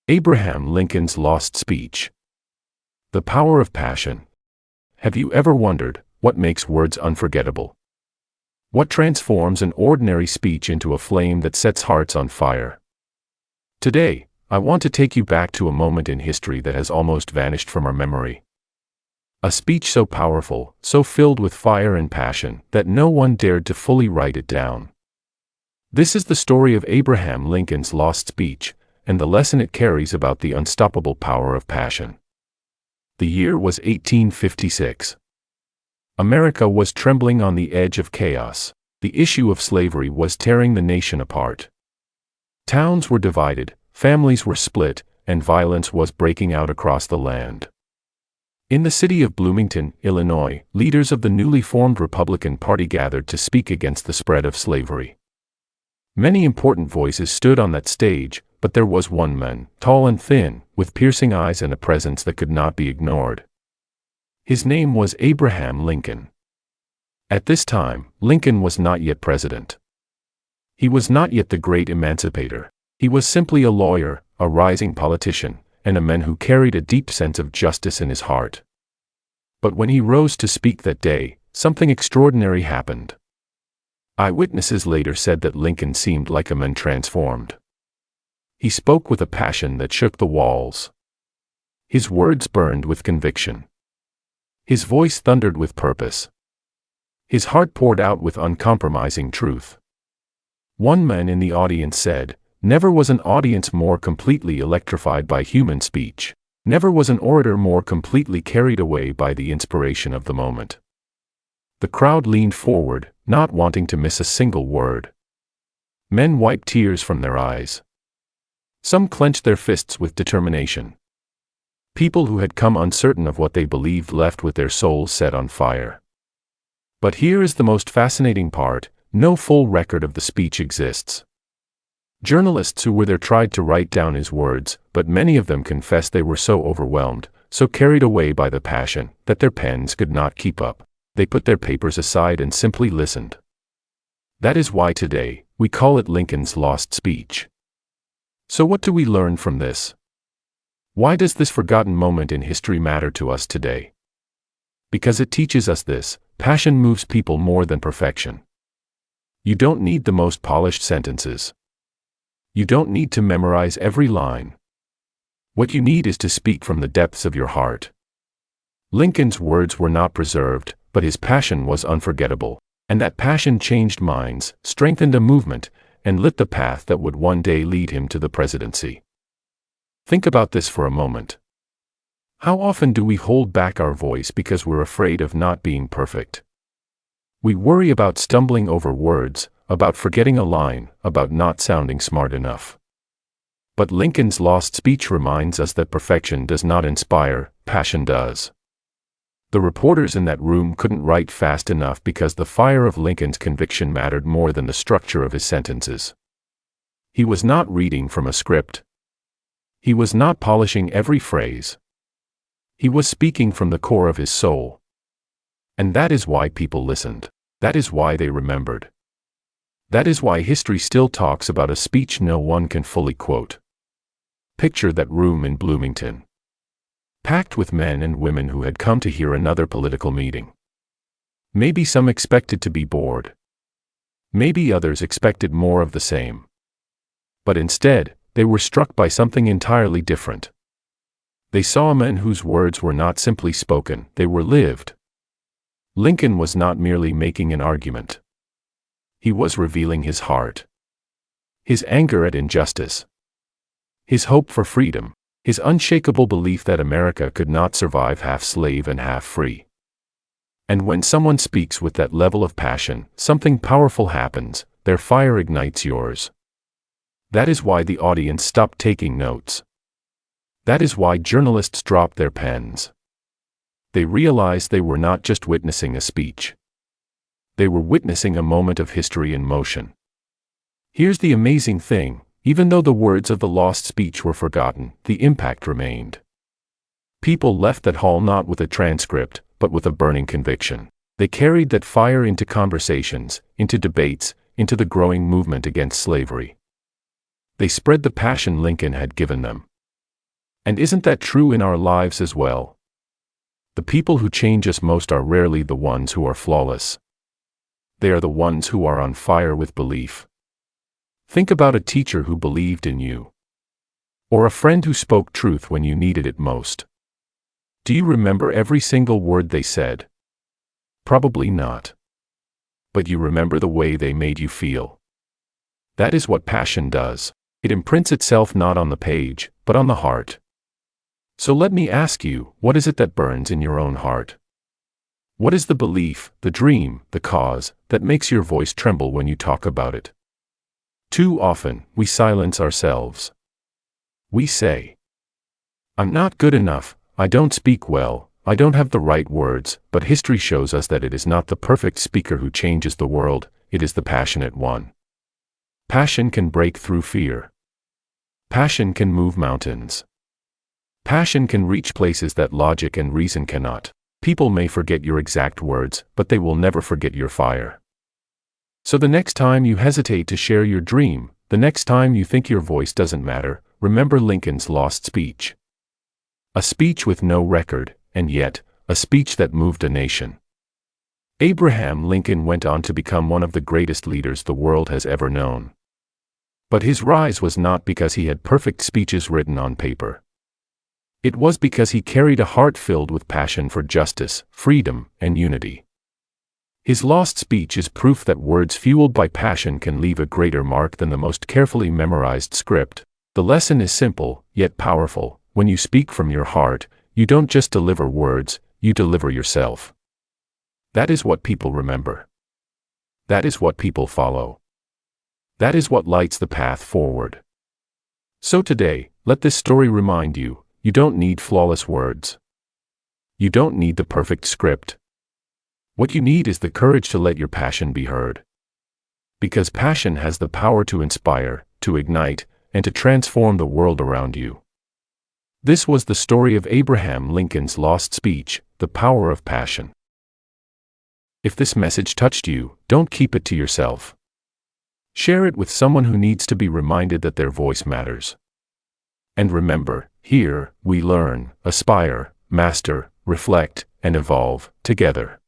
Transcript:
Abraham Lincoln's lost speech. The power of passion. Have you ever wondered what makes words unforgettable? What transforms an ordinary speech into a flame that sets hearts on fire? Today, I want to take you back to a moment in history that has almost vanished from our memory. A speech so powerful, so filled with fire and passion, that no one dared to fully write it down. This is the story of Abraham Lincoln's lost speech, and the lesson it carries about the unstoppable power of passion. The year was 1856. America was trembling on the edge of chaos. The issue of slavery was tearing the nation apart. Towns were divided, families were split, and violence was breaking out across the land. In the city of Bloomington, Illinois, leaders of the newly formed Republican Party gathered to speak against the spread of slavery. Many important voices stood on that stage, but there was one man, tall and thin, with piercing eyes and a presence that could not be ignored. His name was Abraham Lincoln. At this time, Lincoln was not yet president. He was not yet the great emancipator. He was simply a lawyer, a rising politician, and a man who carried a deep sense of justice in his heart. But when he rose to speak that day, something extraordinary happened. Eyewitnesses later said that Lincoln seemed like a man transformed. He spoke with a passion that shook the walls. His words burned with conviction. His voice thundered with purpose. His heart poured out with uncompromising truth. One man in the audience said, "Never was an audience more completely electrified by human speech. Never was an orator more completely carried away by the inspiration of the moment." The crowd leaned forward, not wanting to miss a single word. Men wiped tears from their eyes. Some clenched their fists with determination. People who had come uncertain of what they believed left with their souls set on fire. But here is the most fascinating part: no full record of the speech exists. Journalists who were there tried to write down his words, but many of them confessed they were so overwhelmed, so carried away by the passion, that their pens could not keep up. They put their papers aside and simply listened. That is why today, we call it Lincoln's lost speech. So what do we learn from this? Why does this forgotten moment in history matter to us today? Because it teaches us this: passion moves people more than perfection. You don't need the most polished sentences. You don't need to memorize every line. What you need is to speak from the depths of your heart. Lincoln's words were not preserved, but his passion was unforgettable, and that passion changed minds, strengthened a movement, and lit the path that would one day lead him to the presidency. Think about this for a moment. How often do we hold back our voice because we're afraid of not being perfect? We worry about stumbling over words, about forgetting a line, about not sounding smart enough. But Lincoln's lost speech reminds us that perfection does not inspire, passion does. The reporters in that room couldn't write fast enough because the fire of Lincoln's conviction mattered more than the structure of his sentences. He was not reading from a script. He was not polishing every phrase. He was speaking from the core of his soul. And that is why people listened. That is why they remembered. That is why history still talks about a speech no one can fully quote. Picture that room in Bloomington, packed with men and women who had come to hear another political meeting. Maybe some expected to be bored. Maybe others expected more of the same. But instead, they were struck by something entirely different. They saw a man whose words were not simply spoken, they were lived. Lincoln was not merely making an argument. He was revealing his heart. His anger at injustice. His hope for freedom. His unshakable belief that America could not survive half slave and half free. And when someone speaks with that level of passion, something powerful happens: their fire ignites yours. That is why the audience stopped taking notes. That is why journalists dropped their pens. They realized they were not just witnessing a speech. They were witnessing a moment of history in motion. Here's the amazing thing: even though the words of the lost speech were forgotten, the impact remained. People left that hall not with a transcript, but with a burning conviction. They carried that fire into conversations, into debates, into the growing movement against slavery. They spread the passion Lincoln had given them. And isn't that true in our lives as well? The people who change us most are rarely the ones who are flawless. They are the ones who are on fire with belief. Think about a teacher who believed in you. Or a friend who spoke truth when you needed it most. Do you remember every single word they said? Probably not. But you remember the way they made you feel. That is what passion does. It imprints itself not on the page, but on the heart. So let me ask you, what is it that burns in your own heart? What is the belief, the dream, the cause, that makes your voice tremble when you talk about it? Too often, we silence ourselves. We say, "I'm not good enough, I don't speak well, I don't have the right words," but history shows us that it is not the perfect speaker who changes the world, it is the passionate one. Passion can break through fear. Passion can move mountains. Passion can reach places that logic and reason cannot. People may forget your exact words, but they will never forget your fire. So the next time you hesitate to share your dream, the next time you think your voice doesn't matter, remember Lincoln's lost speech. A speech with no record, and yet, a speech that moved a nation. Abraham Lincoln went on to become one of the greatest leaders the world has ever known. But his rise was not because he had perfect speeches written on paper. It was because he carried a heart filled with passion for justice, freedom, and unity. His lost speech is proof that words fueled by passion can leave a greater mark than the most carefully memorized script. The lesson is simple, yet powerful. When you speak from your heart, you don't just deliver words, you deliver yourself. That is what people remember. That is what people follow. That is what lights the path forward. So today, let this story remind you, you don't need flawless words. You don't need the perfect script. What you need is the courage to let your passion be heard. Because passion has the power to inspire, to ignite, and to transform the world around you. This was the story of Abraham Lincoln's lost speech, the power of passion. If this message touched you, don't keep it to yourself. Share it with someone who needs to be reminded that their voice matters. And remember, here, we learn, aspire, master, reflect, and evolve, together.